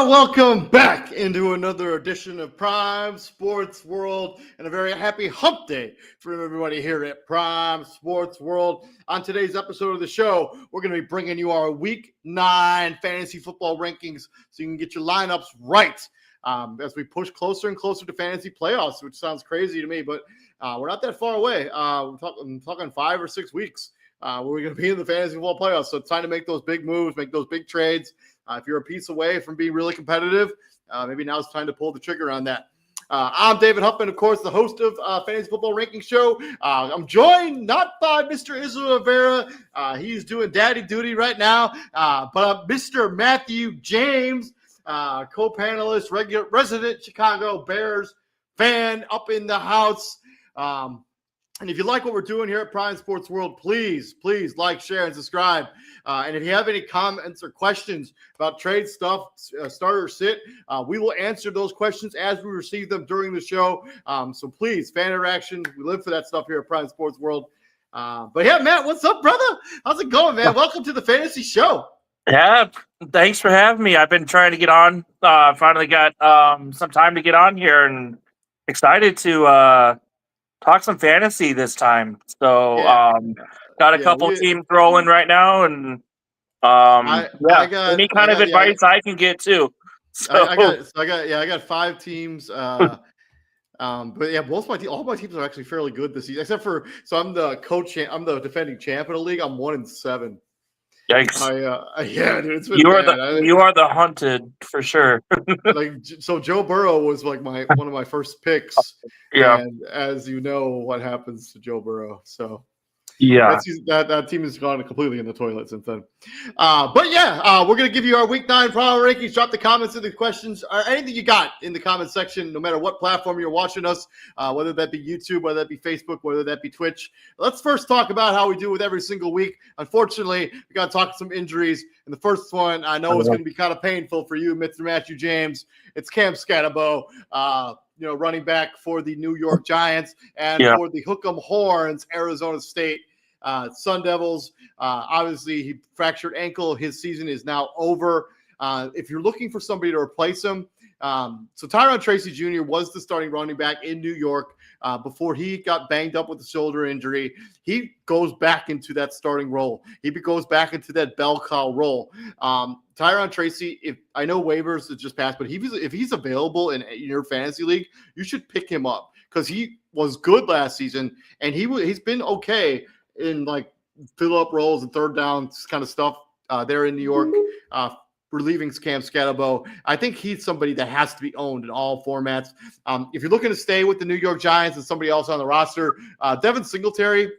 Welcome back into another edition of Prime Sports World, and a very happy hump day for everybody here at Prime Sports World. On today's episode of the show, we're going to be bringing you our Week 9 fantasy football rankings so you can get your lineups right as we push closer and closer to fantasy playoffs, which sounds crazy to me, but we're not that far away. I'm talking 5 or 6 weeks where we're going to be in the fantasy football playoffs, so it's time to make those big moves, make those big trades. If you're a piece away from being really competitive, maybe now it's time to pull the trigger on that. I'm David Huffman, of course, the host of Fantasy Football Ranking Show. I'm joined not by Mr. Israel Rivera. He's doing daddy duty right now, but Mr. Matthew James, co-panelist, resident Chicago Bears fan up in the house. And if you like what we're doing here at Prime Sports World, please like, share, and subscribe. And if you have any comments or questions about trade stuff, start or sit, we will answer those questions as we receive them during the show. So please, fan interaction. We live for that stuff here at Prime Sports World. But yeah, Matt, what's up, brother? How's it going, man? Welcome to the fantasy show. Yeah, thanks for having me. I've been trying to get on. Finally got some time to get on here, and excited to talk some fantasy this time. So got a couple teams rolling right now, and any kind of advice I can get too. So I got 5 teams. But yeah, all my teams are actually fairly good this season, except for I'm the coach. I'm the defending champ in the league. I'm 1-7. Yikes! Yeah, dude, it's been you bad. You are the hunted for sure. So Joe Burrow was like one of my first picks. Yeah, and as you know, what happens to Joe Burrow. So yeah, that team has gone completely in the toilet since then. But yeah, we're gonna give you our Week 9 power rankings. Drop the comments and the questions or anything you got in the comment section, no matter what platform you're watching us, whether that be YouTube, whether that be Facebook, whether that be Twitch. Let's first talk about how we do with every single week. Unfortunately, we got to talk some injuries. And the first one I know is going to be kind of painful for you, Mr. Matthew James. It's Cam Scatterbo, running back for the New York Giants and for the Hook'em Horns, Arizona State Sun Devils. Obviously, he fractured ankle. His season is now over. If you're looking for somebody to replace him, so Tyron Tracy Jr. was the starting running back in New York before he got banged up with a shoulder injury. He goes back into that starting role. He goes back into that bell cow role. Tyron Tracy, if I know waivers have just passed, but if he's available in your fantasy league, you should pick him up because he was good last season and he's been okay in like fill up roles and third down kind of stuff there in New York. Relieving Cam Scatterbo. I think he's somebody that has to be owned in all formats. If you're looking to stay with the New York Giants and somebody else on the roster, Devin Singletary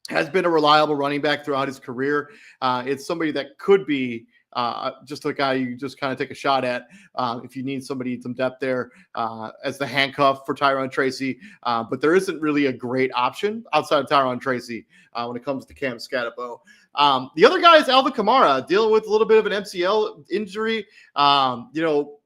has been a reliable running back throughout his career. It's somebody that could be just a guy you just kind of take a shot at if you need somebody, some depth there as the handcuff for Tyron Tracy. But there isn't really a great option outside of Tyron Tracy when it comes to Cam Scatterbo. The other guy is Alvin Kamara, dealing with a little bit of an MCL injury.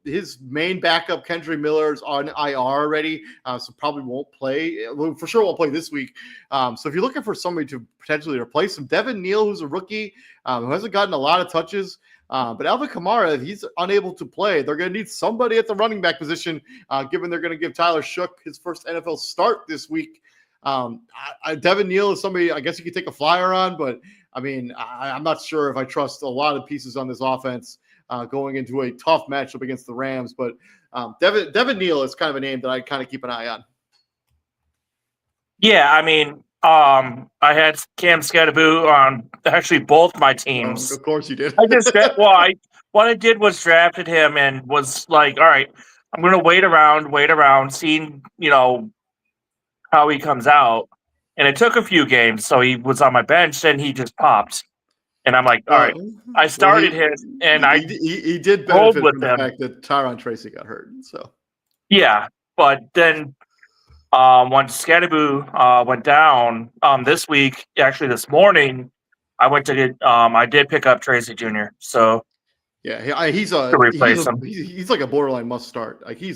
His main backup, Kendry Miller, is on IR already, so probably won't play. For sure won't play this week. So if you're looking for somebody to potentially replace him, Devin Neal, who's a rookie, who hasn't gotten a lot of touches, but Alvin Kamara, if he's unable to play, they're going to need somebody at the running back position, given they're going to give Tyler Shook his first NFL start this week. Devin Neal is somebody I guess you could take a flyer on, but I mean, I'm not sure if I trust a lot of pieces on this offense going into a tough matchup against the Rams. But Devin Neal is kind of a name that I kind of keep an eye on. Yeah, I mean, I had Cam Scatterbo on actually both my teams. Of course you did. What I did was drafted him and was like, all right, I'm going to wait around, seeing, how he comes out. And it took a few games, so he was on my bench, and he just popped. And I'm like, all right, I started him, and he did rolled benefit with from the him. fact that Tyron Tracy got hurt. So Yeah, but then once Scadaboo went down this week, actually this morning, I went to get I did pick up Tracy Jr. So yeah, he's to replace him. he's like a borderline must start. Like he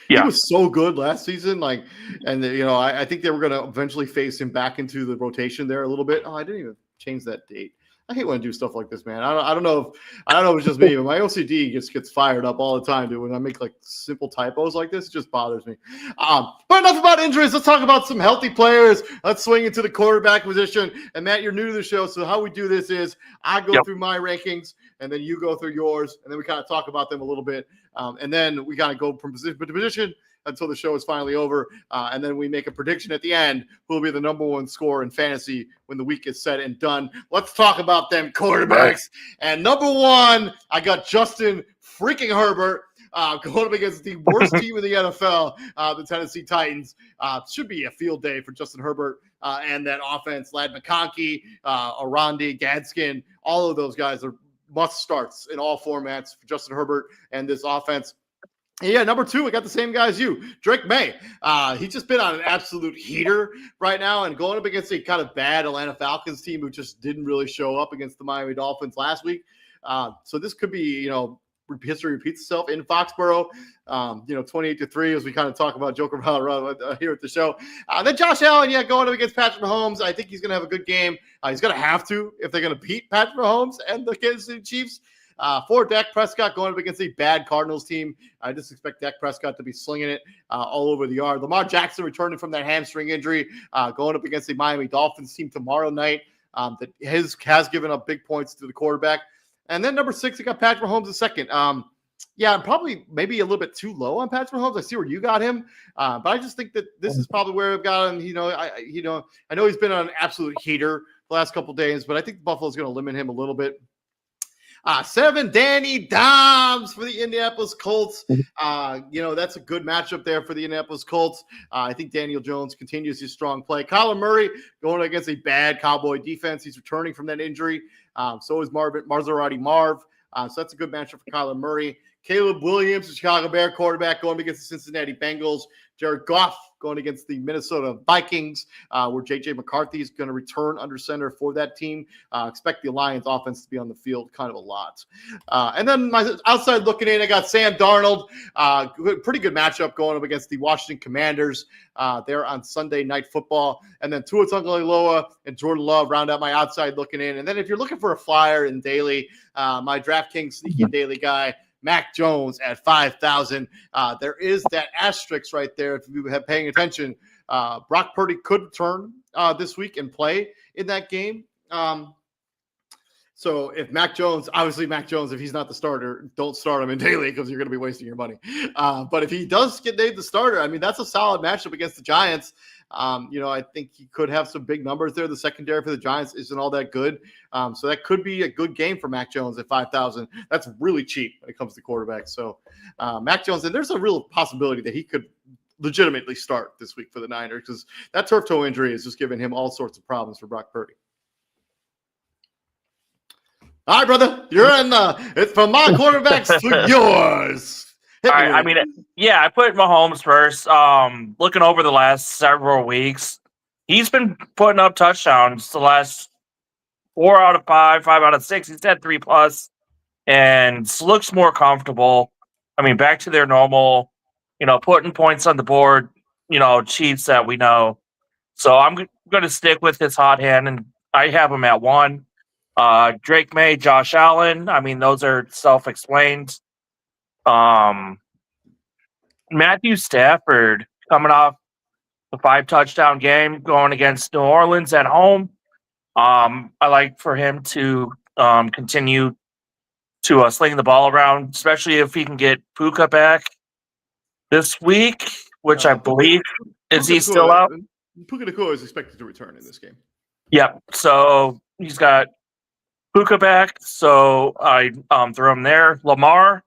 Yeah. was so good last season. Like, and I think they were going to eventually phase him back into the rotation there a little bit. Oh, I didn't even change that date. I hate when I do stuff like this, man. I don't know if it's just me, but my OCD just gets fired up all the time, dude. When I make like simple typos like this, it just bothers me. But enough about injuries. Let's talk about some healthy players. Let's swing into the quarterback position. And Matt, you're new to the show, so how we do this is I go through my rankings, and then you go through yours, and then we kind of talk about them a little bit, and then we kind of go from position to position until the show is finally over. And then we make a prediction at the end who will be the number one scorer in fantasy when the week is said and done. Let's talk about them quarterbacks. Right. And number one, I got Justin freaking Herbert going up against the worst team in the NFL, the Tennessee Titans. Should be a field day for Justin Herbert and that offense. Lad McConkey, Arandi, Gadskin, all of those guys are must starts in all formats for Justin Herbert and this offense. Yeah, number two, we got the same guy as you, Drake May. He's just been on an absolute heater right now and going up against a kind of bad Atlanta Falcons team who just didn't really show up against the Miami Dolphins last week. So this could be, history repeats itself in Foxborough, 28-3 as we kind of talk about Joker here at the show. Then Josh Allen, going up against Patrick Mahomes. I think he's going to have a good game. He's going to have to if they're going to beat Patrick Mahomes and the Kansas City Chiefs. For Dak Prescott going up against a bad Cardinals team, I just expect Dak Prescott to be slinging it all over the yard. Lamar Jackson returning from that hamstring injury, going up against the Miami Dolphins team tomorrow night that has given up big points to the quarterback. And then number six, I got Patrick Mahomes in second. I'm probably maybe a little bit too low on Patrick Mahomes. I see where you got him, but I just think that this is probably where I've got him. I know he's been on an absolute heater the last couple of days, but I think Buffalo's going to limit him a little bit. 7, Danny Dimes for the Indianapolis Colts. That's a good matchup there for the Indianapolis Colts. I think Daniel Jones continues his strong play. Kyler Murray going against a bad Cowboy defense. He's returning from that injury. So is Maserati Marv. So that's a good matchup for Kyler Murray. Caleb Williams, the Chicago Bear quarterback, going against the Cincinnati Bengals. Jared Goff going against the Minnesota Vikings, where J.J. McCarthy is going to return under center for that team. Expect the Lions offense to be on the field kind of a lot. And then my outside looking in, I got Sam Darnold. Pretty good matchup going up against the Washington Commanders there on Sunday Night Football. And then Tua Tagovailoa and Jordan Love round out my outside looking in. And then if you're looking for a flyer in daily, my DraftKings sneaky daily guy, Mac Jones at 5,000. There is that asterisk right there if you have paying attention. Brock Purdy could return this week and play in that game. So if Mac Jones, if he's not the starter, don't start him in daily because you're going to be wasting your money. But if he does get named the starter, that's a solid matchup against the Giants. I think he could have some big numbers there. The secondary for the Giants isn't all that good. So that could be a good game for Mac Jones at 5,000. That's really cheap when it comes to quarterbacks. So Mac Jones, and there's a real possibility that he could legitimately start this week for the Niners because that turf toe injury is just giving him all sorts of problems for Brock Purdy. All right, brother, you're in it's from my quarterbacks to yours. All right, I put Mahomes first. Looking over the last several weeks, he's been putting up touchdowns the last 4 out of 5, 5 out of 6. He's had 3+, and looks more comfortable. Back to their normal, putting points on the board, Chiefs that we know. So I'm going to stick with his hot hand, and I have him at 1. Drake May, Josh Allen. Those are self-explained. Matthew Stafford coming off the 5-touchdown game going against New Orleans at home. I like for him to continue to sling the ball around, especially if he can get Puka back this week, which I believe is he still out? Puka Nacua is expected to return in this game. Yep. So he's got Puka back, so I throw him there. Lamar,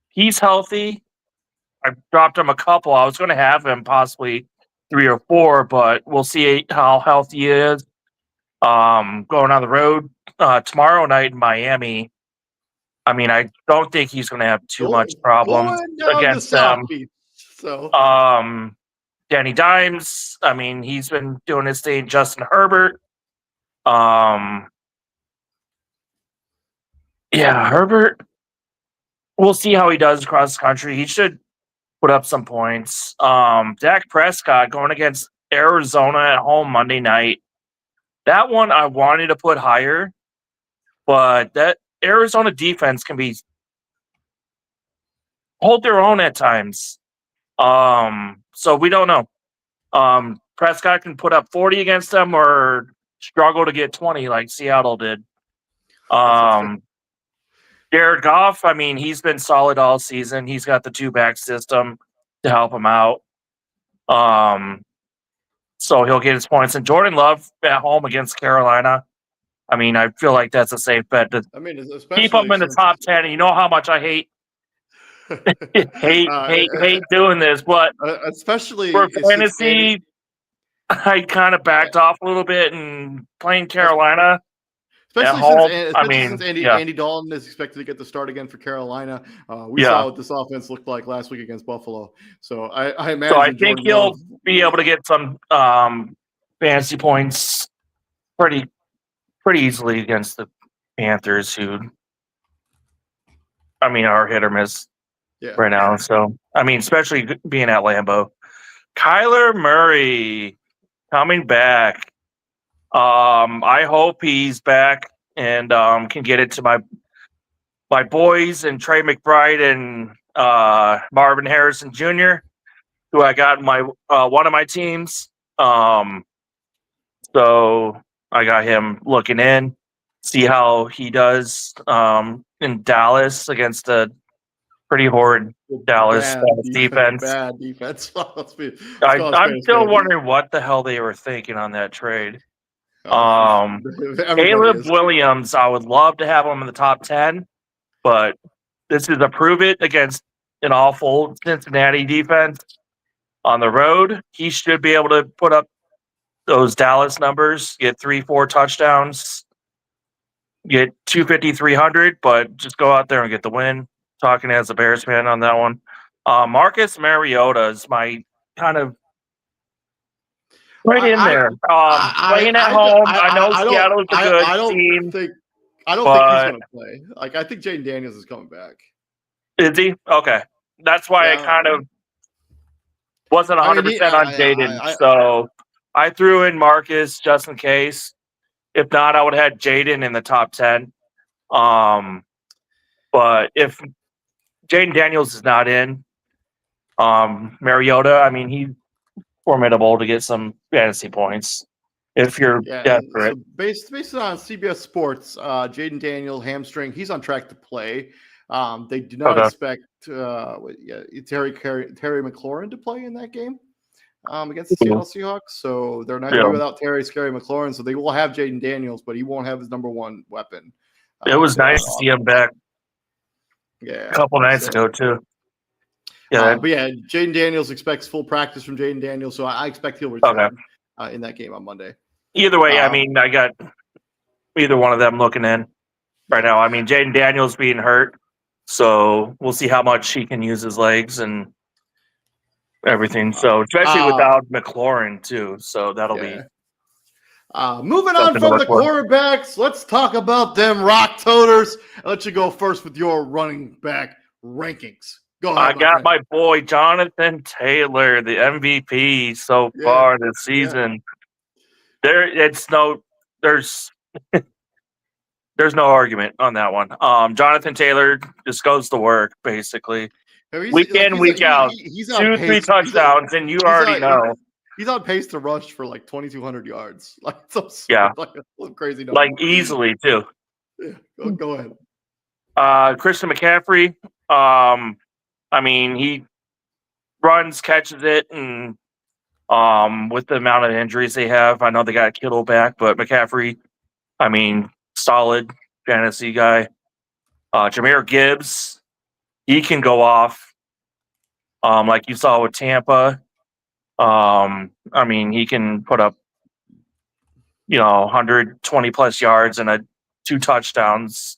he's healthy. I dropped him a couple. I was going to have him possibly 3 or 4, but we'll see how healthy he is. Going on the road tomorrow night in Miami. I mean, I don't think he's going to have too much problems Going down to against South them. Beach. So Danny Dimes, I mean, he's been doing his thing. Justin Herbert. Yeah, Herbert. We'll see how he does across the country. He should put up some points. Dak Prescott going against Arizona at home Monday night. That one I wanted to put higher, but that Arizona defense can be hold their own at times. So we don't know. Prescott can put up 40 against them or struggle to get 20 like Seattle did. Jared Goff, I mean, he's been solid all season. He's got the two-back system to help him out. So he'll get his points. And Jordan Love at home against Carolina. I mean, I feel like that's a safe bet to keep him in the top 10. And you know how much I hate doing this, but especially for fantasy, I kind of backed off a little bit and playing Carolina. Especially since Andy Dalton is expected to get the start again for Carolina. We saw what this offense looked like last week against Buffalo. So I imagine. So I think he'll be able to get some fantasy points pretty easily against the Panthers, who, I mean, are hit or miss right now. So I mean, especially being at Lambeau. Kyler Murray coming back. I hope he's back and can get it to my boys and Trey McBride and Marvin Harrison Jr., who I got in my one of my teams. So I got him looking in, see how he does in Dallas against a pretty horrid Dallas defense. Bad defense. I'm still wondering what the hell they were thinking on that trade. Caleb Williams, I would love to have him in the top 10, but this is a prove it against an awful Cincinnati defense on the road. He should be able to put up those Dallas numbers, get 3-4 touchdowns, get 250, 300, but just go out there and get the win. Talking as a Bears fan on that one. Marcus Mariota is my kind of right in there. Playing at home. I know Seattle's a good team. I don't think he's going to play. Like, I think Jaden Daniels is coming back. Is he? Okay. That's why I kind of wasn't 100% on Jaden. So I threw in Marcus just in case. If not, I would have had Jaden in the top 10. But if Jaden Daniels is not in, Mariota, I mean, he's formidable to get some fantasy points if you're desperate. So based on CBS Sports, Jaden Daniel hamstring, he's on track to play. They do not expect Terry McLaurin to play in that game against the Seattle Seahawks. So they're not going to be without Terry McLaurin. So they will have Jaden Daniels, but he won't have his number one weapon. It was nice to see him back. A couple nights ago too. But Jaden Daniels expects full practice from Jaden Daniels, so I expect he'll return in that game on Monday. Either way, I mean, I got either one of them looking in right now. I mean, Jaden Daniels being hurt, so we'll see how much he can use his legs and everything. So especially without McLaurin too, so that'll be. Moving on from the quarterbacks, let's talk about them rock toters. I'll let you go first with your running back rankings. Go ahead, I got my boy Jonathan Taylor, the MVP so far this season. There's no argument on that one. Jonathan Taylor just goes to work basically. Week in, week out. He's 2-3 touchdowns, and you already know. He's on pace to rush for like 2,200 yards. Like like a crazy number. Like easily too. Yeah, go ahead. Christian McCaffrey. I mean, he runs, catches it, and with the amount of injuries they have, I know they got Kittle back, but McCaffrey, I mean, solid fantasy guy. Jahmyr Gibbs, he can go off, like you saw with Tampa. I mean, he can put up 120 plus yards and 2 touchdowns,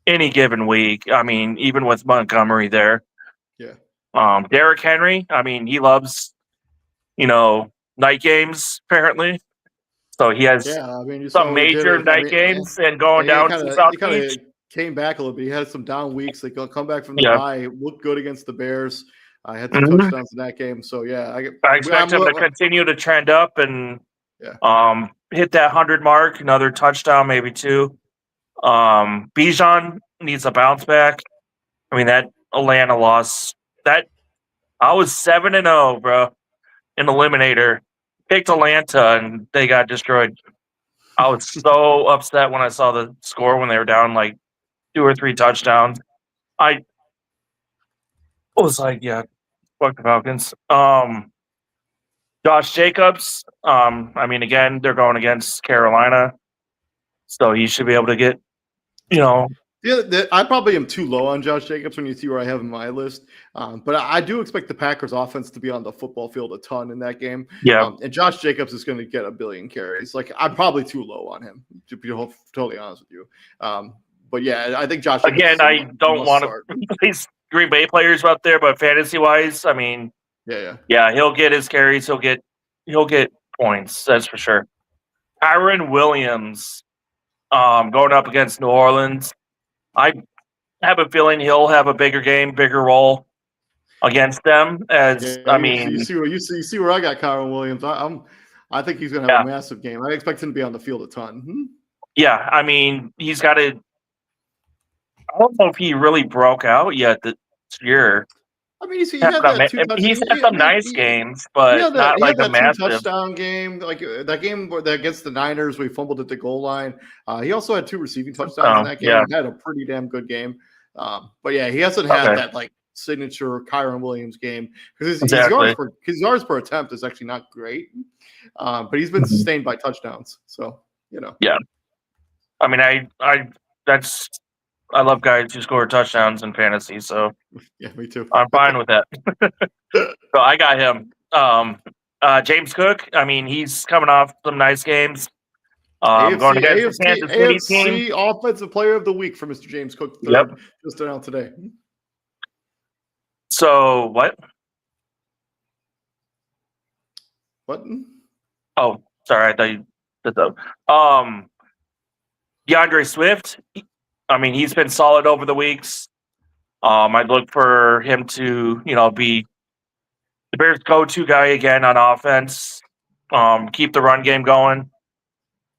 any given week. I mean, even with Montgomery there. Yeah. Derrick Henry, I mean, he loves, night games, apparently. So he has Yeah, I mean, you saw some what he did major with. I night mean, games and going he down kind to of South he kind Beach. of came back a little bit. He had some down weeks. They come back from the Yeah. bye. Looked good against the Bears. I had 2 Mhm. touchdowns in that game. So yeah, I expect him to continue to trend up and hit that 100 mark, another touchdown, maybe 2. Bijan needs a bounce back. I mean, that Atlanta loss, that I was 7-0, bro, in Eliminator. Picked Atlanta and they got destroyed. I was so upset when I saw the score when they were down like 2 or 3 touchdowns. I was like, yeah, fuck the Falcons. Josh Jacobs, I mean, again, they're going against Carolina, so he should be able to get, Yeah, I probably am too low on Josh Jacobs when you see where I have him on my list. But I do expect the Packers offense to be on the football field a ton in that game. yeah. And Josh Jacobs is going to get a billion carries. Like, I'm probably too low on him, to be totally honest with you. But yeah, I think Josh Jacobs Again, I don't want to place Green Bay players out there, but fantasy wise, I mean, yeah, he'll get his carries. He'll get points. That's for sure. Kyron Williams, going up against New Orleans. I have a feeling he'll have a bigger game, bigger role against them. You see where I got Kyron Williams. I think he's going to have a massive game. I expect him to be on the field a ton. Yeah, I mean, he's got to. I don't know if he really broke out yet this year. I mean, he had that 2 touchdowns. He's had some nice games, but not like a massive 2 touchdown game. Like that game against the Niners, we fumbled at the goal line. He also had 2 receiving touchdowns in that game. Yeah. He had a pretty damn good game. But yeah, he hasn't had that like signature Kyron Williams game because his yards per attempt is actually not great. But he's been sustained by touchdowns. So Yeah. I mean, I love guys who score touchdowns in fantasy, so yeah, me too. I'm fine with that. So I got him. James Cook, I mean, he's coming off some nice games. Going against the Kansas City team. Offensive Player of the Week for Mr. James Cook, third, just announced today. So what? What? Oh, sorry, I thought you did that. DeAndre Swift, I mean, he's been solid over the weeks. I'd look for him to, be the Bears' go-to guy again on offense. Keep the run game going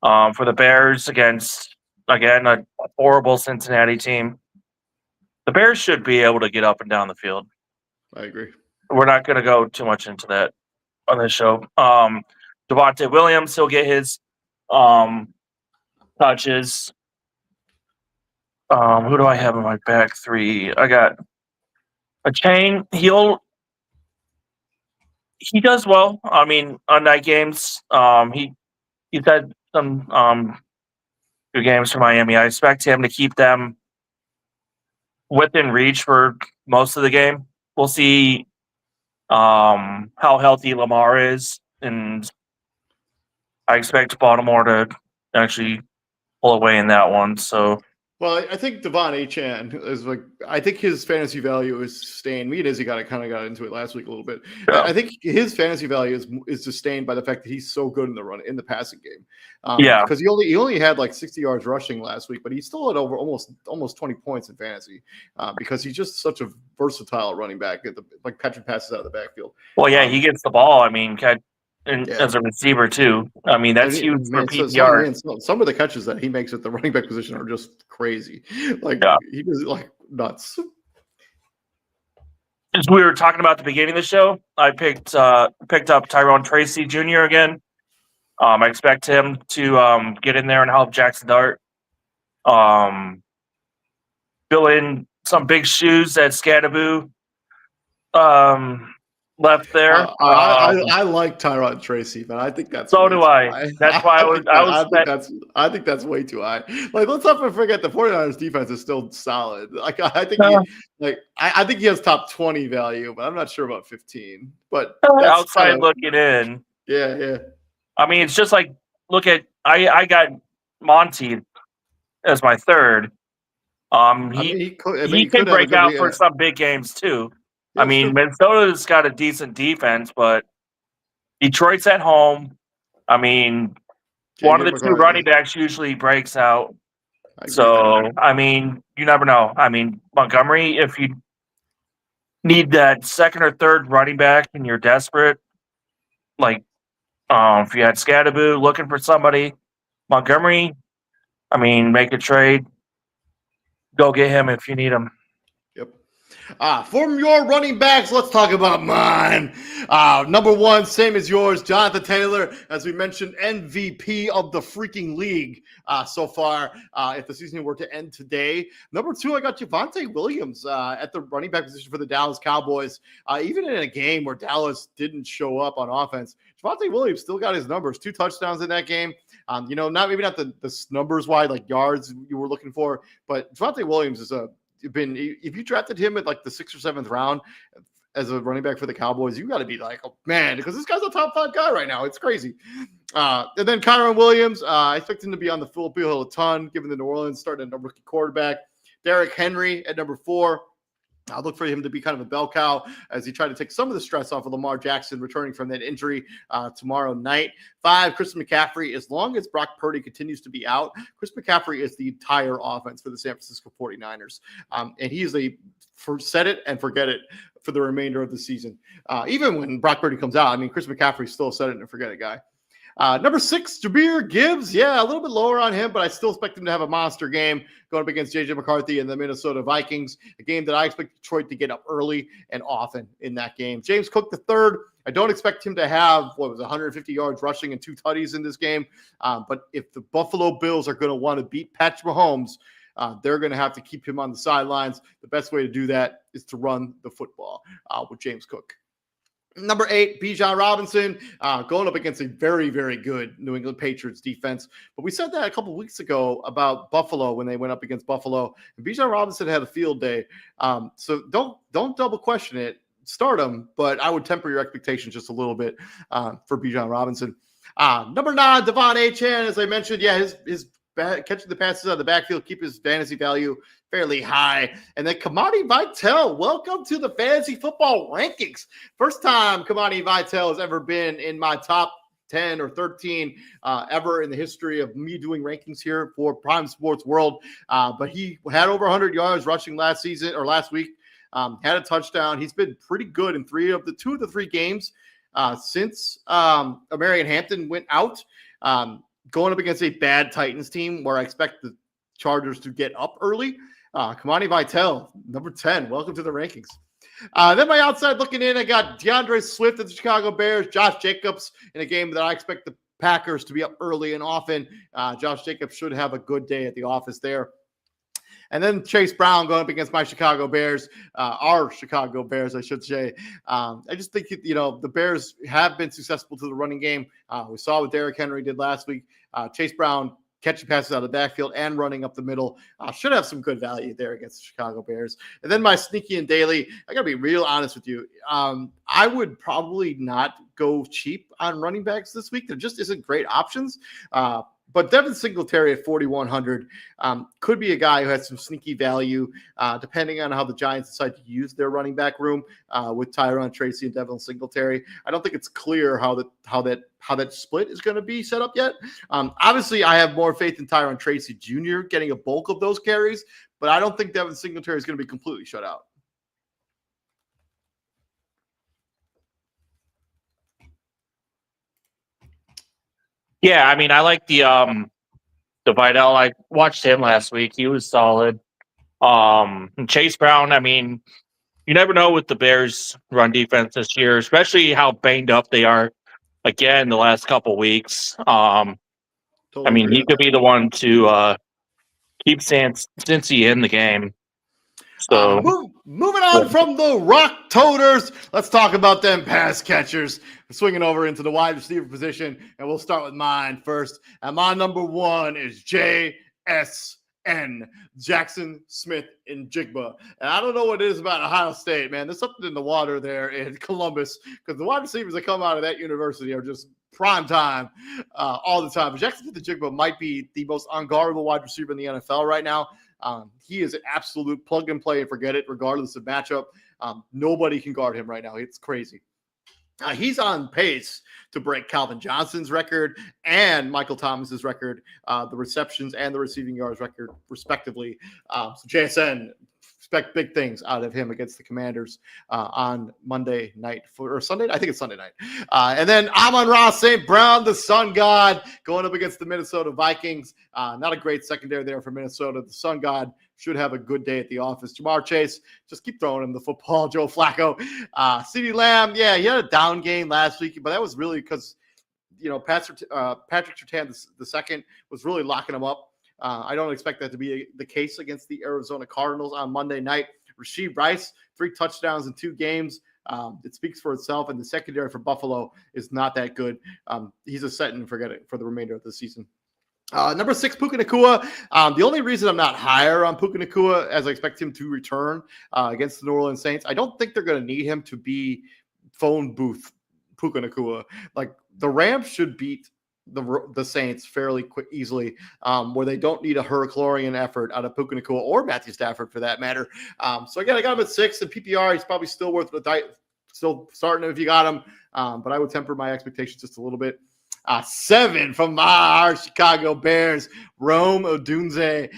for the Bears against, again, a horrible Cincinnati team. The Bears should be able to get up and down the field. I agree. We're not going to go too much into that on this show. Devontae Williams, he'll get his touches. Who do I have in my back 3? I got a chain. He does well. I mean, on night games, he's had some good games for Miami. I expect him to keep them within reach for most of the game. We'll see how healthy Lamar is, and I expect Baltimore to actually pull away in that one. So. Well, I think Devon Achane is like. I think his fantasy value is sustained. Me and Izzy got into it last week a little bit. Yeah. I think his fantasy value is sustained by the fact that he's so good in the passing game. Because he only had like 60 yards rushing last week, but he still had over almost 20 points in fantasy because he's just such a versatile running back. Like catching passes out of the backfield. Well, yeah, he gets the ball. I mean, as a receiver too. I mean, that's huge for PPR. Some of the catches that he makes at the running back position are just crazy. Like he does like nuts. As we were talking about at the beginning of the show, I picked up Tyrone Tracy Jr. again. I expect him to get in there and help Jackson Dart. Fill in some big shoes that Scadaboo left there. I like Tyrod Tracy, but I think that's so do I. That's why I think that's way too high. Like, let's not forget the 49ers defense is still solid. Like, I think I think he has top 20 value, but I'm not sure about 15. But outside looking in. Yeah. I mean, it's just like look at I got Monty as my third. I mean, He he can could have a break good out week. for some big games too. Yeah, I that's mean, true. Minnesota's got a decent defense, but Detroit's at home. I mean, one of JJ the two running McCarthy. backs usually breaks out. I agree. So, I mean, you never know. I mean, Montgomery, if you need that second or third running back and you're desperate, like if you had Scadaboo looking for somebody, Montgomery, I mean, make a trade, go get him if you need him. Yep. From your running backs, let's talk about mine. Number one, same as yours, Jonathan Taylor, as we mentioned, MVP of the freaking league so far. If the season were to end today, number two, I got Javonte Williams at the running back position for the Dallas Cowboys. Even in a game where Dallas didn't show up on offense, Javonte Williams still got his numbers, 2 touchdowns in that game. Not the numbers wide like yards you were looking for, but Javonte Williams is if you drafted him at like the 6th or 7th round as a running back for the Cowboys, you got to be like, oh man, because this guy's a top 5 guy right now. It's crazy. And then Kyron Williams, I expect him to be on the full field a ton, given the New Orleans starting a rookie quarterback. Derrick Henry at number 4. I'll look for him to be kind of a bell cow as he tried to take some of the stress off of Lamar Jackson returning from that injury tomorrow night. 5, Christian McCaffrey. As long as Brock Purdy continues to be out, Chris McCaffrey is the entire offense for the San Francisco 49ers. And he is set it and forget it for the remainder of the season. Even when Brock Purdy comes out, I mean, Chris McCaffrey's still a set it and forget it guy. Number 6, Jahmyr Gibbs. Yeah, a little bit lower on him, but I still expect him to have a monster game going up against JJ McCarthy and the Minnesota Vikings, a game that I expect Detroit to get up early and often in that game. James Cook III, I don't expect him to have, 150 yards rushing and 2 tutties in this game. But if the Buffalo Bills are going to want to beat Patrick Mahomes, they're going to have to keep him on the sidelines. The best way to do that is to run the football with James Cook. Number 8, Bijan Robinson, going up against a very, very good New England Patriots defense. But we said that a couple of weeks ago about Buffalo when they went up against Buffalo. And Bijan Robinson had a field day. So don't double question it. Start him, but I would temper your expectations just a little bit for Bijan Robinson. Number 9, Devon Achane, as I mentioned, his catching the passes out of the backfield, keep his fantasy value fairly high. And then Kamani Vitale, welcome to the fantasy football rankings. First time Kamani Vitale has ever been in my top 10 or 13 ever in the history of me doing rankings here for Prime Sports World. But he had over 100 yards rushing last week. Had a touchdown. He's been pretty good in 2 of the 3 games since Marion Hampton went out. Going up against a bad Titans team where I expect the Chargers to get up early. Kamani Vitale, number 10. Welcome to the rankings. Then my outside looking in, I got DeAndre Swift of the Chicago Bears, Josh Jacobs in a game that I expect the Packers to be up early and often. Josh Jacobs should have a good day at the office there. And then Chase Brown going up against my Chicago Bears, our Chicago Bears, I should say. I just think, the Bears have been successful to the running game. We saw what Derrick Henry did last week. Chase Brown catching passes out of the backfield and running up the middle. Should have some good value there against the Chicago Bears. And then my sneaky and daily, I got to be real honest with you. I would probably not go cheap on running backs this week. There just isn't great options. But Devin Singletary at 4,100 could be a guy who has some sneaky value, depending on how the Giants decide to use their running back room with Tyron Tracy and Devin Singletary. I don't think it's clear how that split is going to be set up yet. Obviously, I have more faith in Tyron Tracy Jr. getting a bulk of those carries, but I don't think Devin Singletary is going to be completely shut out. Yeah, I mean, I like the Vidal. I watched him last week. He was solid. Chase Brown, I mean, you never know with the Bears' run defense this year, especially how banged up they are again the last couple weeks. I mean, he could be the one to keep Cincy in the game. So moving on from the Rock Toters, let's talk about them pass catchers. We're swinging over into the wide receiver position, and we'll start with mine first. And my number 1 is J.S. Jackson Smith and Jigba. And I don't know what it is about Ohio State, man. There's something in the water there in Columbus because the wide receivers that come out of that university are just prime time all the time. But Jackson Smith and Jigba might be the most unguardable wide receiver in the NFL right now. He is an absolute plug and play and forget it, regardless of matchup. Nobody can guard him right now. It's crazy. He's on pace to break Calvin Johnson's record and Michael Thomas's record, the receptions and the receiving yards record, respectively. So JSN, expect big things out of him against the Commanders on Monday night or Sunday. I think it's Sunday night. And then Amon-Ra St. Brown, the Sun God, going up against the Minnesota Vikings. Not a great secondary there for Minnesota. The Sun God should have a good day at the office. Jamar Chase, just keep throwing him the football. Joe Flacco. CeeDee Lamb, yeah, he had a down game last week, but that was really because, Patrick Surtain the second was really locking him up. I don't expect that to be the case against the Arizona Cardinals on Monday night. Rashee Rice, 3 touchdowns in 2 games. It speaks for itself, and the secondary for Buffalo is not that good. He's a set and forget it for the remainder of the season. Number 6, Puka Nacua. The only reason I'm not higher on Puka Nacua, as I expect him to return against the New Orleans Saints, I don't think they're going to need him to be phone booth Puka Nacua. Like, the Rams should beat the Saints fairly easily, where they don't need a Herculean effort out of Puka Nacua or Matthew Stafford for that matter. So again, I got him at 6 in PPR. He's probably still worth still starting him if you got him, but I would temper my expectations just a little bit. 7 from our Chicago Bears, Rome Odunze,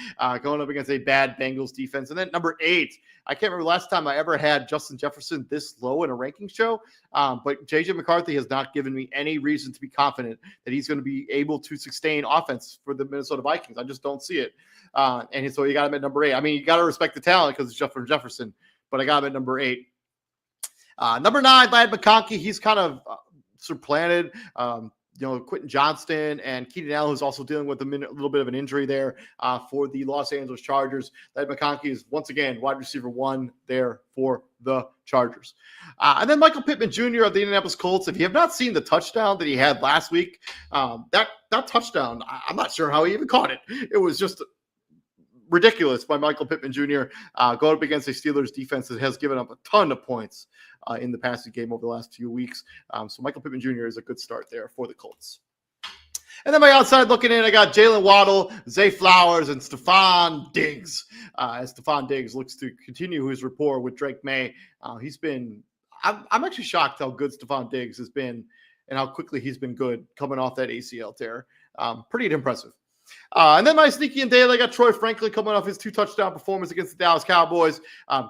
going up against a bad Bengals defense. And then number 8, I can't remember the last time I ever had Justin Jefferson this low in a ranking show, but JJ McCarthy has not given me any reason to be confident that he's going to be able to sustain offense for the Minnesota Vikings. I just don't see it. And so you got him at number 8. I mean, you got to respect the talent because it's Jefferson, but I got him at number 8. Number 9, Ladd McConkey. He's kind of supplanted Quentin Johnston and Keenan Allen, who's also dealing with a little bit of an injury there for the Los Angeles Chargers. Ladd McConkey is, once again, wide receiver 1 there for the Chargers. And then Michael Pittman Jr. of the Indianapolis Colts. If you have not seen the touchdown that he had last week, that touchdown, I'm not sure how he even caught it. It was just ridiculous by Michael Pittman Jr. Going up against a Steelers defense that has given up a ton of points in the passing game over the last few weeks. So Michael Pittman Jr. is a good start there for the Colts. And then my outside looking in, I got Jalen Waddle, Zay Flowers, and Stephon Diggs. As Stephon Diggs looks to continue his rapport with Drake May. I'm actually shocked how good Stephon Diggs has been and how quickly he's been good coming off that ACL tear. Pretty impressive. And then my sneaky and daily, I got Troy Franklin coming off his 2 touchdown performance against the Dallas Cowboys,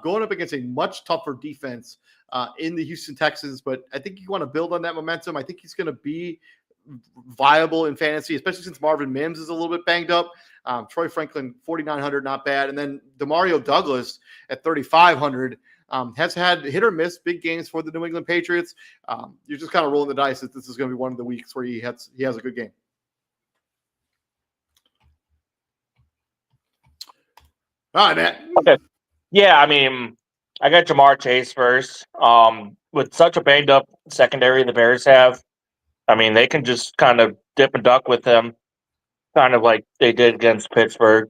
going up against a much tougher defense in the Houston Texans. But I think you want to build on that momentum. I think he's going to be viable in fantasy, especially since Marvin Mims is a little bit banged up. Troy Franklin, 4,900, not bad. And then DeMario Douglas at 3,500 has had hit or miss big games for the New England Patriots. You're just kind of rolling the dice that this is going to be one of the weeks where he has a good game. All right, Matt. Okay. Yeah, I mean, I got Jamar Chase first. With such a banged up secondary the Bears have, I mean, they can just kind of dip and duck with them, kind of like they did against Pittsburgh.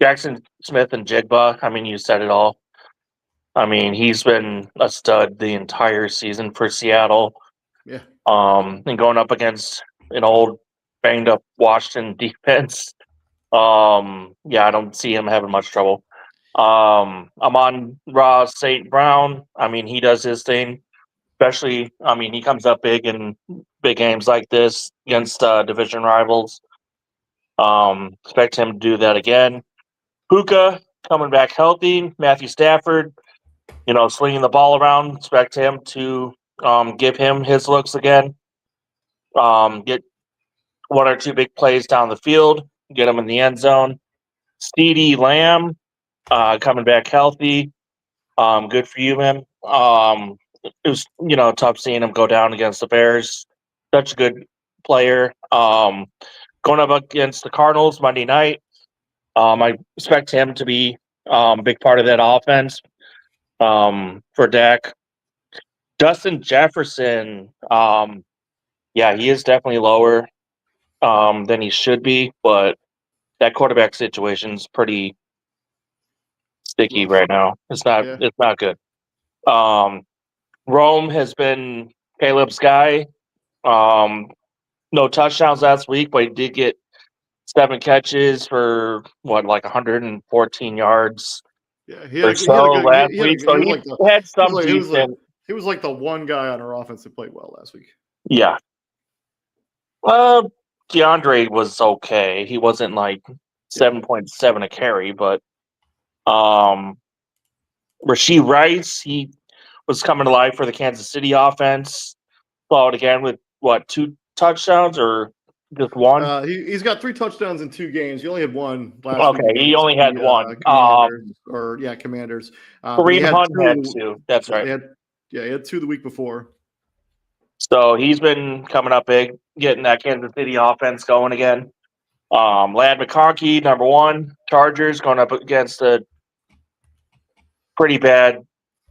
Jackson Smith and Jigba, I mean, you said it all. I mean, he's been a stud the entire season for Seattle. Yeah. And going up against an old banged up Washington defense. I don't see him having much trouble. Amon-Ra St. Brown, I mean, he does his thing. Especially, I mean, he comes up big in big games like this against division rivals. Expect him to do that again. Puka coming back healthy. Matthew Stafford, slinging the ball around. Expect him to give him his looks again. Get 1 or 2 big plays down the field. Get him in the end zone. CeeDee Lamb coming back healthy. Good for you, man. It was, tough seeing him go down against the Bears. Such a good player. Going up against the Cardinals Monday night. I expect him to be a big part of that offense for Dak. Justin Jefferson, he is definitely lower than he should be, but that quarterback situation's pretty sticky Rough. right now. It's not. Yeah. It's not good. Rome has been Caleb's guy. No touchdowns last week, but he did get 7 catches for like 114 yards Yeah, or he had a so good last week. So he was he like the had he was some like decent. he was like the one guy on our offense that played well last week. Yeah. DeAndre was okay. He wasn't like 7.7 a carry, but Rasheed Rice, he was coming to life for the Kansas City offense. Followed again with 2 touchdowns or just one? He's got 3 touchdowns in 2 games. He only had one last week Okay, he against only had the one. Commanders. But he Kareem had Hunt had 2. 2. That's right. He had 2 the week before. So he's been coming up big, getting that Kansas City offense going again. Lad McConkey, number 1, Chargers, going up against a pretty bad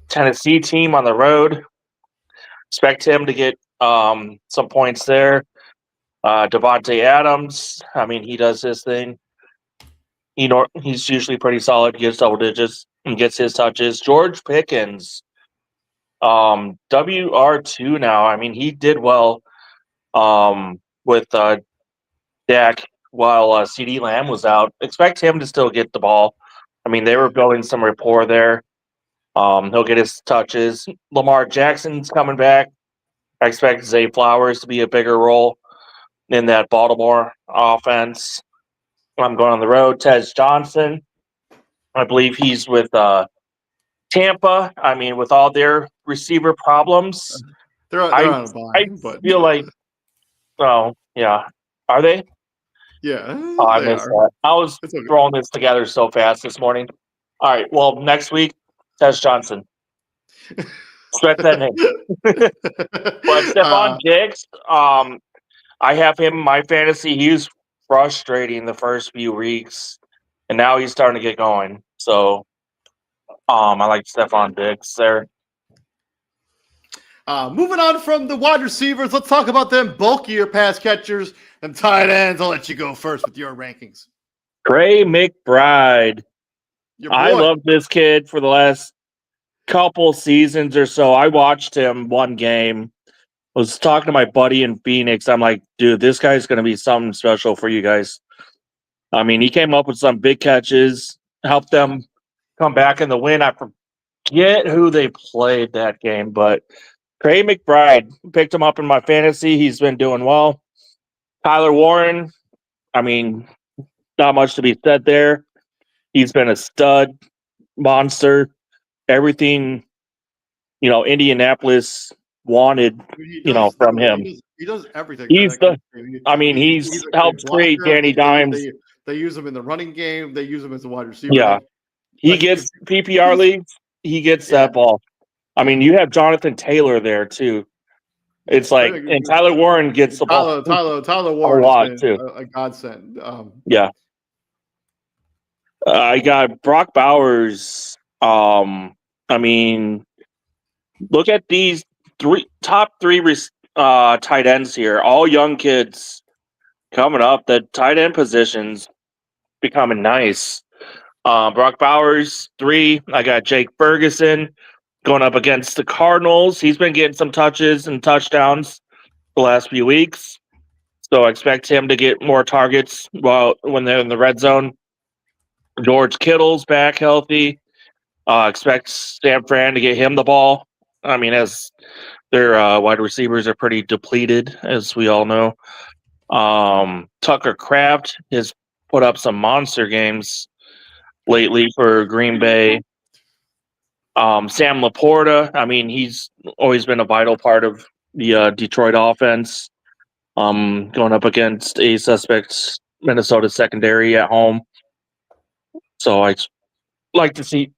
Tennessee team on the road. Expect him to get some points there. Devontae Adams, I mean, he does his thing. He's usually pretty solid, gets double digits, and gets his touches. George Pickens, WR2 now. I mean, he did well with Dak while CD Lamb was out. Expect him to still get the ball. I mean, they were building some rapport there. He'll get his touches. Lamar Jackson's coming back. I expect Zay Flowers to be a bigger role in that Baltimore offense. I'm going on the road. Tez Johnson, I believe he's with Tampa. I mean, with all their receiver problems, They're on a bye, I but feel like, oh yeah, are they? yeah, Oh, I they missed are. that. I was It's okay. throwing this together so fast this morning. All right, well, next week, Tez Johnson. Stretch that name. But Stephon Diggs, I have him in my fantasy. He was frustrating the first few weeks, and now he's starting to get going. So, I like Stephon Diggs there. Moving on from the wide receivers, let's talk about them bulkier pass catchers and tight ends. I'll let you go first with your rankings. Trey McBride. Your boy. I love this kid for the last couple seasons or so. I watched him one game. I was talking to my buddy in Phoenix. I'm like, dude, this guy's going to be something special for you guys. I mean, he came up with some big catches, helped them come back in the win. I forget who they played that game, but Trey McBride picked him up in my fantasy. He's been doing well. Tyler Warren, I mean, not much to be said there. He's been a stud, monster, everything, Indianapolis wanted, from him. He does everything. He's he's helped create Danny Dimes. They use him in the running game. They use him as a wide receiver. Yeah. He gets PPR leagues. He gets that ball. I mean, you have Jonathan Taylor there too. It's like, and Tyler Warren gets the ball. Tyler Warren a lot has too. been a godsend. Yeah. I got Brock Bowers. I mean, look at these top three tight ends here. All young kids coming up. The tight end position's becoming nice. Brock Bowers, 3. I got Jake Ferguson going up against the Cardinals. He's been getting some touches and touchdowns the last few weeks. So I expect him to get more targets when they're in the red zone. George Kittle's back healthy. Expect San Fran to get him the ball. I mean, as their wide receivers are pretty depleted, as we all know. Tucker Kraft has put up some monster games lately for Green Bay. Sam Laporta, I mean, he's always been a vital part of the Detroit offense. Going up against a suspect Minnesota secondary at home. So I like to see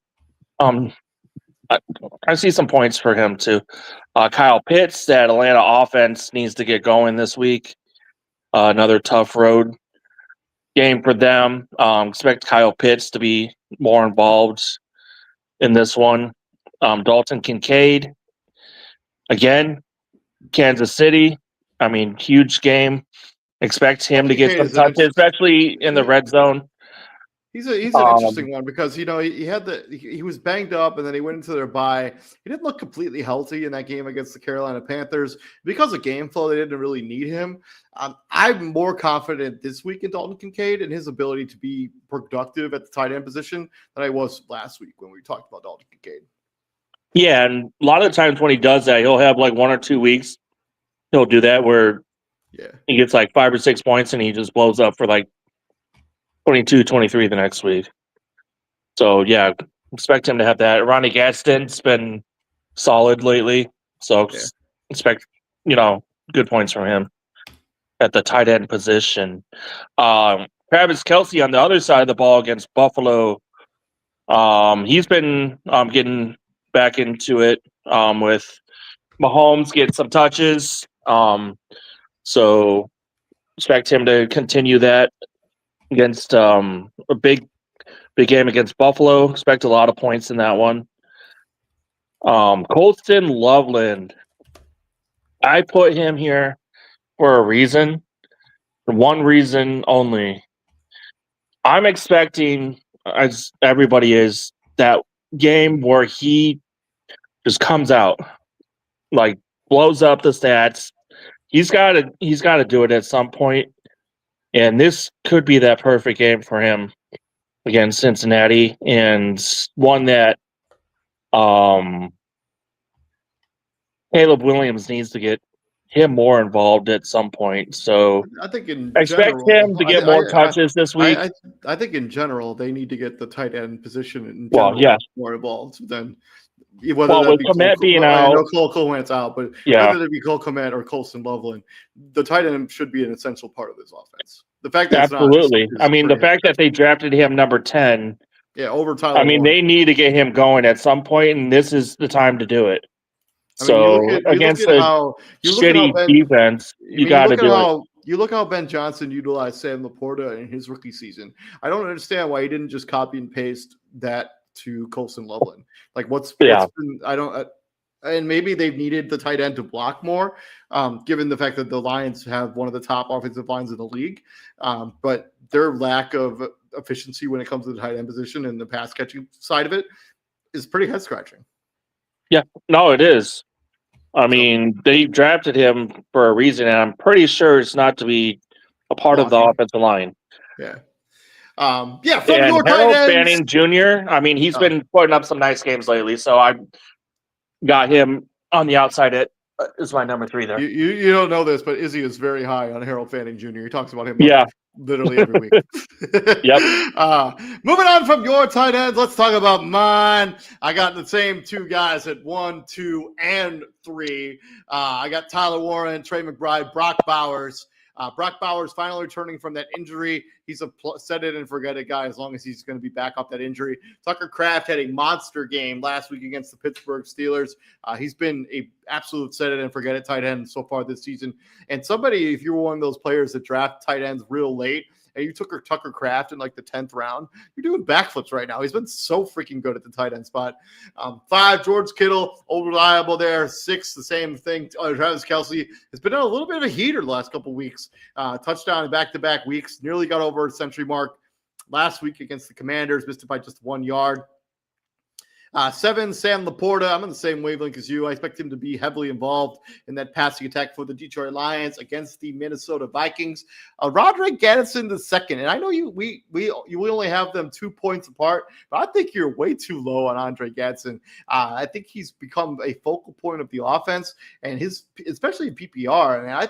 I see some points for him too. Kyle Pitts, that Atlanta offense needs to get going this week. Another tough road game for them. Expect Kyle Pitts to be more involved in this one. Dalton Kincaid, again, Kansas City. I mean, huge game. Expect him to get some touches, especially in the red zone. He's an interesting one because he was banged up and then he went into their bye. He didn't look completely healthy in that game against the Carolina Panthers because of game flow. They didn't really need him. I'm more confident this week in Dalton Kincaid and his ability to be productive at the tight end position than I was last week when we talked about Dalton Kincaid. Yeah, and a lot of the times when he does that, he'll have like 1 or 2 weeks. He'll do that where he gets like 5 or 6 points and he just blows up for like 22, 23 the next week. So, yeah, expect him to have that. Ronnie Gadsden's been solid lately. So, expect, good points from him at the tight end position. Travis Kelce on the other side of the ball against Buffalo. He's been getting back into it with Mahomes getting some touches. So, expect him to continue that against a big game against Buffalo. Expect a lot of points in that one. Colston Loveland. I put him here for a reason. For one reason only. I'm expecting, as everybody is, that game where he just comes out, like blows up the stats. He's got to do it at some point, and this could be that perfect game for him against Cincinnati, and one that Caleb Williams needs to get him more involved at some point. So I think expect him to get more touches this week. I think in general they need to get the tight end position in general more involved than whether that be Komet being out. I know Cole Komet's out, but whether it be Cole Komet or Colston Loveland, the tight end should be an essential part of this offense. The fact that absolutely, the fact that they drafted him number 10, over Tyler. They need to get him going at some point, and this is the time to do it. Against a shitty defense, you got to do it. You look how Ben Johnson utilized Sam Laporta in his rookie season. I don't understand why he didn't just copy and paste that to Colston Loveland. Like and maybe they've needed the tight end to block more, given the fact that the Lions have one of the top offensive lines in the league. But their lack of efficiency when it comes to the tight end position and the pass catching side of it is pretty head scratching. Yeah, no, it is. They drafted him for a reason, and I'm pretty sure it's not to be a part of the offensive line. Yeah. From your Harold Fanning Jr., he's been putting up some nice games lately, so I got him on the outside is my number 3 there. You don't know this, but Izzy is very high on Harold Fanning Jr. He talks about him literally every week. Yep. Moving on from your tight ends, let's talk about mine. I got the same 2 guys at 1, 2, and 3. I got Tyler Warren, Trey McBride, Brock Bowers. Brock Bowers finally returning from that injury. He's a set it and forget it guy as long as he's going to be back off that injury. Tucker Kraft had a monster game last week against the Pittsburgh Steelers. He's been a absolute set it and forget it tight end so far this season. And somebody, if you were one of those players that draft tight ends real late and you took Tucker Kraft in like the 10th round, you're doing backflips right now. He's been so freaking good at the tight end spot. 5, George Kittle, old reliable there. 6, the same thing. Travis Kelce has been on a little bit of a heater the last couple of weeks. Touchdown in back-to-back weeks. Nearly got over a century mark last week against the Commanders. Missed it by just 1 yard. 7, Sam Laporta. I'm on the same wavelength as you. I expect him to be heavily involved in that passing attack for the Detroit Lions against the Minnesota Vikings. Roderick Gaddison the second, and I know you only have them 2 points apart, but I think you're way too low on Andre Gaddison. I think he's become a focal point of the offense, and especially in PPR. And I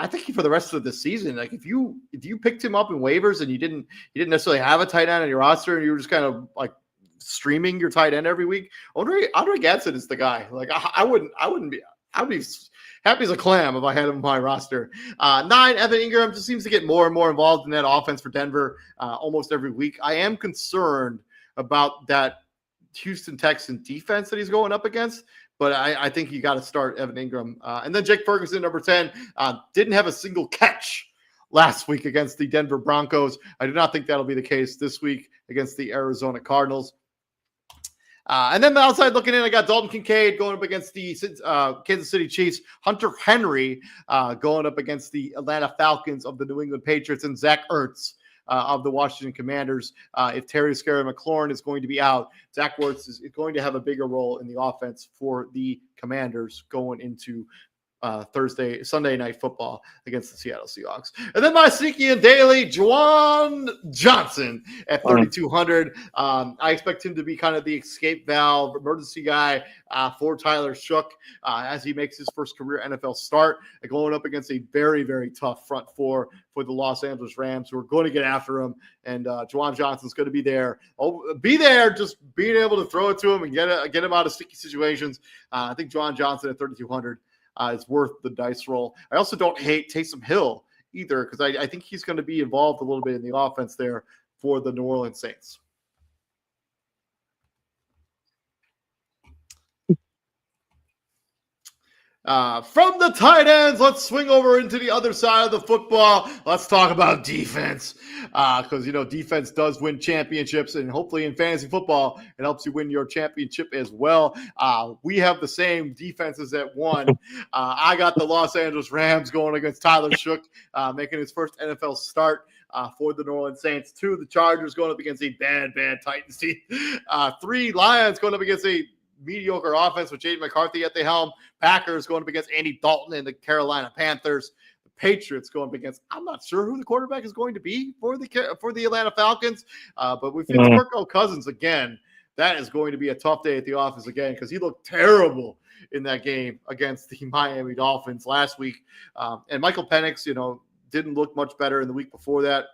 think for the rest of the season, like if you picked him up in waivers and you didn't necessarily have a tight end on your roster and you were just kind of like streaming your tight end every week, Andre Gadsden is the guy. Like I'd be happy as a clam if I had him on my roster. 9, Evan Ingram just seems to get more and more involved in that offense for Denver almost every week. I am concerned about that Houston Texan defense that he's going up against, but I think you got to start Evan Ingram. And then Jake Ferguson, number 10, didn't have a single catch last week against the Denver Broncos. I do not think that'll be the case this week against the Arizona Cardinals. And then the outside looking in, I got Dalton Kincaid going up against the Kansas City Chiefs, Hunter Henry going up against the Atlanta Falcons of the New England Patriots, and Zach Ertz of the Washington Commanders. If Terry Scary-McLaurin is going to be out, Zach Wertz is going to have a bigger role in the offense for the Commanders going into Sunday night football against the Seattle Seahawks. And then my sneaky and daily, Juwan Johnson at 3,200. I expect him to be kind of the escape valve, emergency guy for Tyler Shook as he makes his first career NFL start, going up against a very, very tough front four for the Los Angeles Rams, who are going to get after him. And Juwan Johnson's going to be there. Just being able to throw it to him and get him out of sticky situations. I think Juwan Johnson at 3,200. Is worth the dice roll. I also don't hate Taysom Hill either, because I think he's going to be involved a little bit in the offense there for the New Orleans Saints. From the tight ends, let's swing over into the other side of the football. Let's talk about defense, because defense does win championships, and hopefully in fantasy football, it helps you win your championship as well. We have the same defenses that won. I got the Los Angeles Rams going against Tyler Shook, making his first NFL start. For the New Orleans Saints. 2, the Chargers going up against a bad Titans team. 3, Lions going up against a mediocre offense with Jaden McCarthy at the helm. Packers going up against Andy Dalton and the Carolina Panthers. The Patriots going up against, I'm not sure who the quarterback is going to be for the Atlanta Falcons, but with Kirk Cousins again, that is going to be a tough day at the office again, because he looked terrible in that game against the Miami Dolphins last week. And Michael Penix, didn't look much better in the week before that.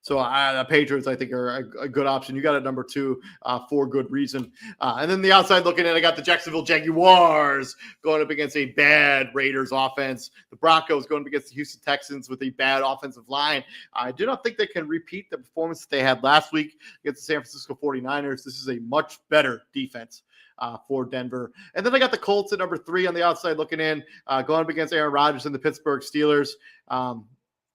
So the Patriots, I think, are a good option. You got it number 2 for good reason. And then the outside looking in, I got the Jacksonville Jaguars going up against a bad Raiders offense. The Broncos going up against the Houston Texans with a bad offensive line. I do not think they can repeat the performance that they had last week against the San Francisco 49ers. This is a much better defense for Denver. And then I got the Colts at number 3 on the outside looking in, going up against Aaron Rodgers and the Pittsburgh Steelers.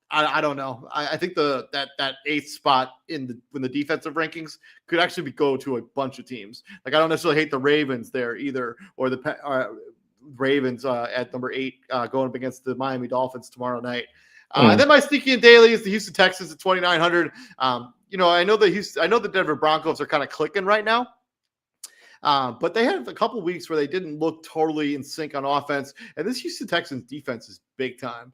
I don't know. I think that 8th spot in the defensive rankings could actually go to a bunch of teams. Like, I don't necessarily hate the Ravens there either, or the Ravens at number 8 going up against the Miami Dolphins tomorrow night. And then my sneaky and daily is the Houston Texans at 2,900. I know the Denver Broncos are kind of clicking right now. But they had a couple weeks where they didn't look totally in sync on offense. And this Houston Texans defense is big time.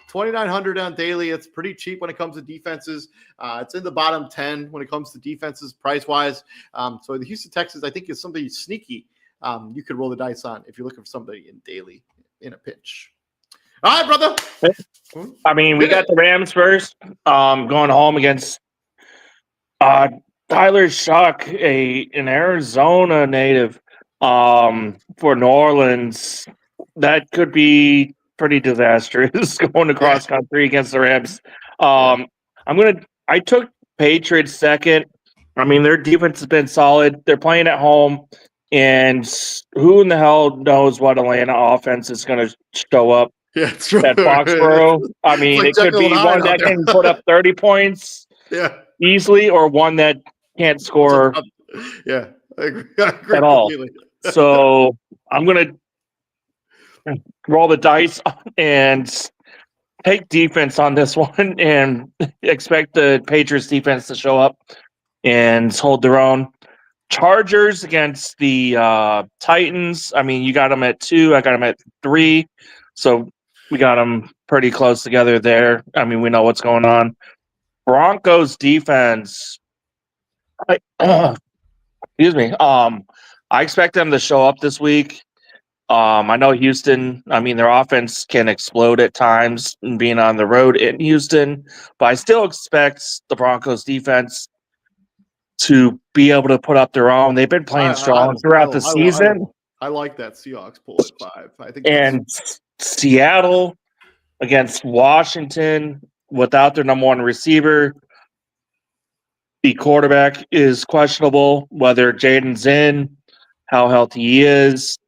2,900 on daily. It's pretty cheap when it comes to defenses. It's in the bottom 10 when it comes to defenses price-wise. So the Houston Texans, I think, is somebody sneaky you could roll the dice on if you're looking for somebody in daily in a pinch. All right, brother. I mean, we got the Rams first, going home against Tyler Shock, an Arizona native, for New Orleans. That could be pretty disastrous going across country against the Rams. I took Patriots second. I mean, their defense has been solid. They're playing at home, and who in the hell knows what Atlanta offense is going to show up at Foxborough. I mean, it could be one that can put up 30 points easily, or one that can't score I agree at all. So I'm going to roll the dice and take defense on this one and expect the Patriots defense to show up and hold their own. Chargers against the Titans. I mean, you got them at 2. I got them at 3. So we got them pretty close together there. I mean, we know what's going on. Broncos defense. Excuse me. I expect them to show up this week. I know Houston, I mean, their offense can explode at times being on the road in Houston, but I still expect the Broncos defense to be able to put up their own. They've been playing strong throughout the season. I like that Seahawks pull at 5. I think Seattle against Washington without their number 1 receiver. The quarterback is questionable, whether Jaden's in, how healthy he is,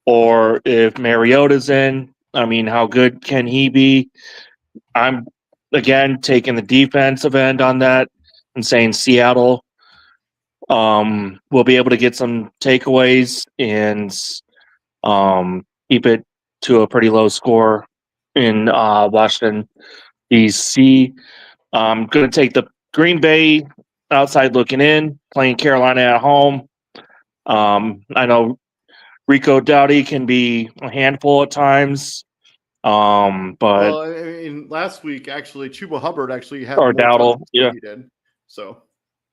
or if Mariota's in. I mean, how good can he be? I'm, again, taking the defensive end on that and saying Seattle will be able to get some takeaways and keep it to a pretty low score in Washington, D.C. I'm going to take the Green Bay outside looking in, playing Carolina at home. I know Rico Dowdy can be a handful at times, but Well, in last week, actually, Chuba Hubbard actually had or more touches Dowdle, than yeah, he did. So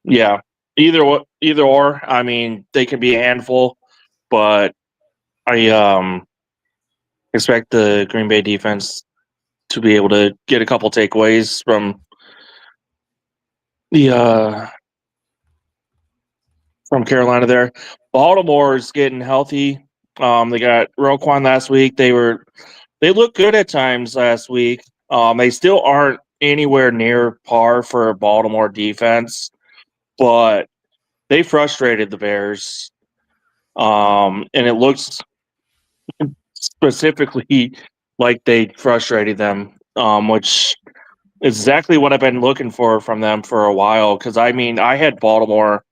yeah. Either or. I mean, they can be a handful, but I expect the Green Bay defense to be able to get a couple takeaways the from Carolina there. Baltimore is getting healthy. They got Roquan last week. They looked good at times last week. They still aren't anywhere near par for a Baltimore defense, but they frustrated the Bears. And it looks specifically like they frustrated them, which is exactly what I've been looking for from them for a while. Because I mean, I had Baltimore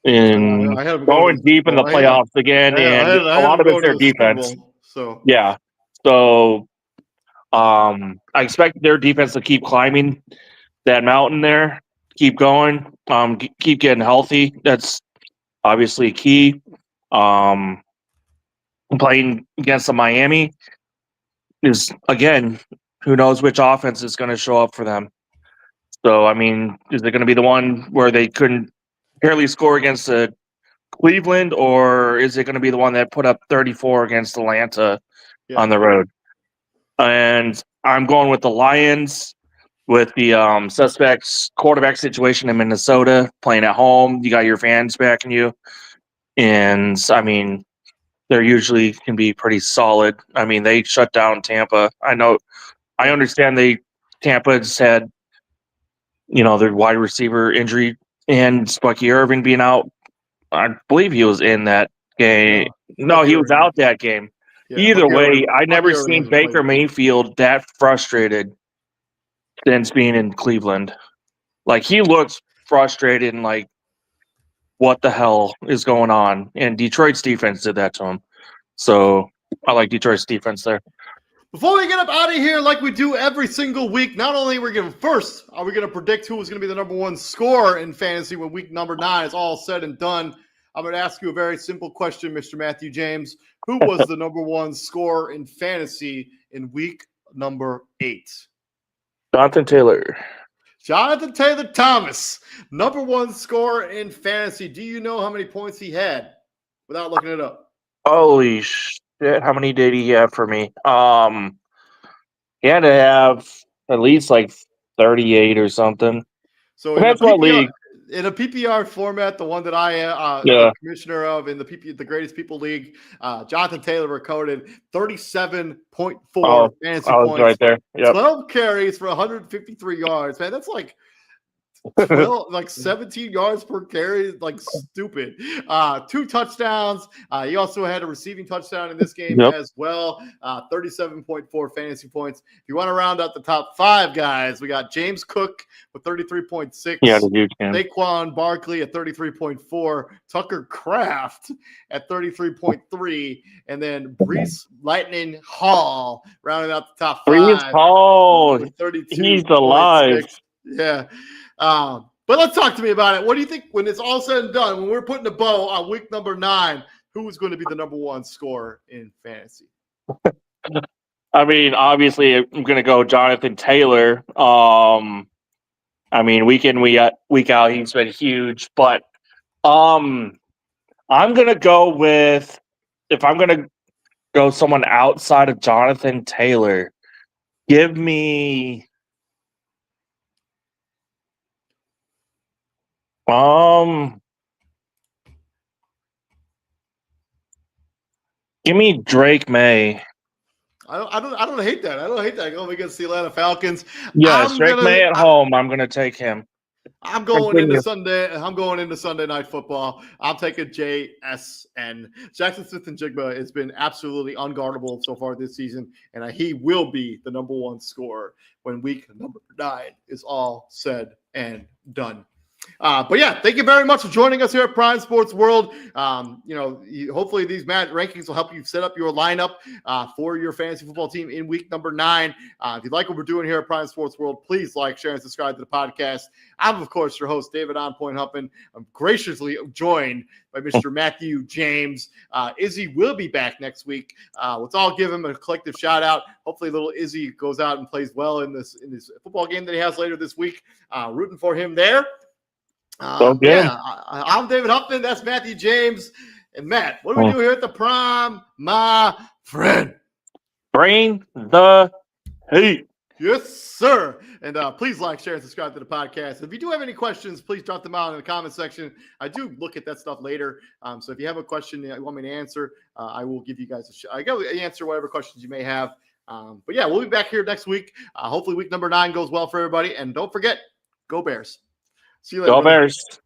in I had him going to going the Super deep in the Bowl. Yeah, playoffs again, and I a had lot him of it's going to their the Super defense. Bowl. So Yeah, so I expect their defense to keep climbing that mountain there, keep going, keep getting healthy. That's obviously key. Um, Playing against the Miami is again, who knows which offense is going to show up for them. So I mean, is it going to be the one where they couldn't barely score against Cleveland, or is it going to be the one that put up 34 against Atlanta yeah. on the road? And I'm going with the Lions with the suspects quarterback situation in Minnesota, playing at home. You got your fans backing you. And I mean, they're usually can be pretty solid. I mean, they shut down Tampa. I understand Tampa's had, their wide receiver injury and Spucky Irving being out. I believe he was in that game. No, Bucky he was Irving. out that game. Yeah, Either way, I Bucky never Irving seen hasn't played Baker yet. Mayfield that frustrated since being in Cleveland. Like he looks frustrated and like, what the hell is going on? And Detroit's defense did that to him. So I like Detroit's defense there. Before we get up out of here, like we do every single week, not only are we going to first, are we going to predict who is going to be the number one scorer in fantasy when week number 9 is all said and done. I'm going to ask you a very simple question, Mr. Matthew James. Who was the number one scorer in fantasy in week number 8? Jonathan Taylor. Jonathan Taylor Thomas, number one scorer in fantasy. Do you know how many points he had without looking it up? Holy shit! How many did he have for me? He had to have at least like 38 or something. So That's what league. in a PPR format, the one that I am Yeah. the commissioner of in the Greatest People League, Jonathan Taylor recorded 37.4 fantasy I was points, right there. Yep. 12 carries for 153 yards. Man, that's like 12, like 17 yards per carry, like stupid. 2 touchdowns. He also had a receiving touchdown in this game as well. 37.4 fantasy points. If you want to round out the top 5 guys, we got James Cook with 33.6. Yeah, the huge game. Saquon Barkley at 33.4. Tucker Kraft at 33.3. And then Brees Lightning Hall rounding out the top 5. Brees Hall. With 32. He's alive. 6. Yeah. But let's talk to me about it. What do you think when it's all said and done, when we're putting a bow on week number 9, who is going to be the number one scorer in fantasy? I mean, obviously, I'm going to go Jonathan Taylor. I mean, week in, week out, he's been huge. But I'm going to go with, if I'm going to go someone outside of Jonathan Taylor, give me Drake May. I don't hate that. I don't hate that going against the Atlanta Falcons. Yes, Drake May at home. I'm going to take him. I'm going into Sunday Night Football. I'm taking JSN. Jackson Smith-Njigba has been absolutely unguardable so far this season, and he will be the number one scorer when week number 9 is all said and done. But yeah, thank you very much for joining us here at Prime Sports World. Hopefully these match rankings will help you set up your lineup for your fantasy football team in week number 9. If you like what we're doing here at Prime Sports World, please like, share, and subscribe to the podcast. I'm, of course, your host, David On Point Huffman. I'm graciously joined by Mr. Matthew James. Izzy will be back next week. Let's all give him a collective shout out. Hopefully, little Izzy goes out and plays well in this football game that he has later this week. Rooting for him there. Yeah, I'm David Huffman. That's Matthew James. And Matt, what do we do here at the Prime, my friend? Bring the heat. Yes, sir. And please like, share, and subscribe to the podcast. If you do have any questions, please drop them out in the comment section. I do look at that stuff later. So if you have a question you want me to answer, I will give you guys I answer whatever questions you may have. But yeah, we'll be back here next week. Hopefully week number 9 goes well for everybody. And don't forget, go Bears. See you later. Go Bears.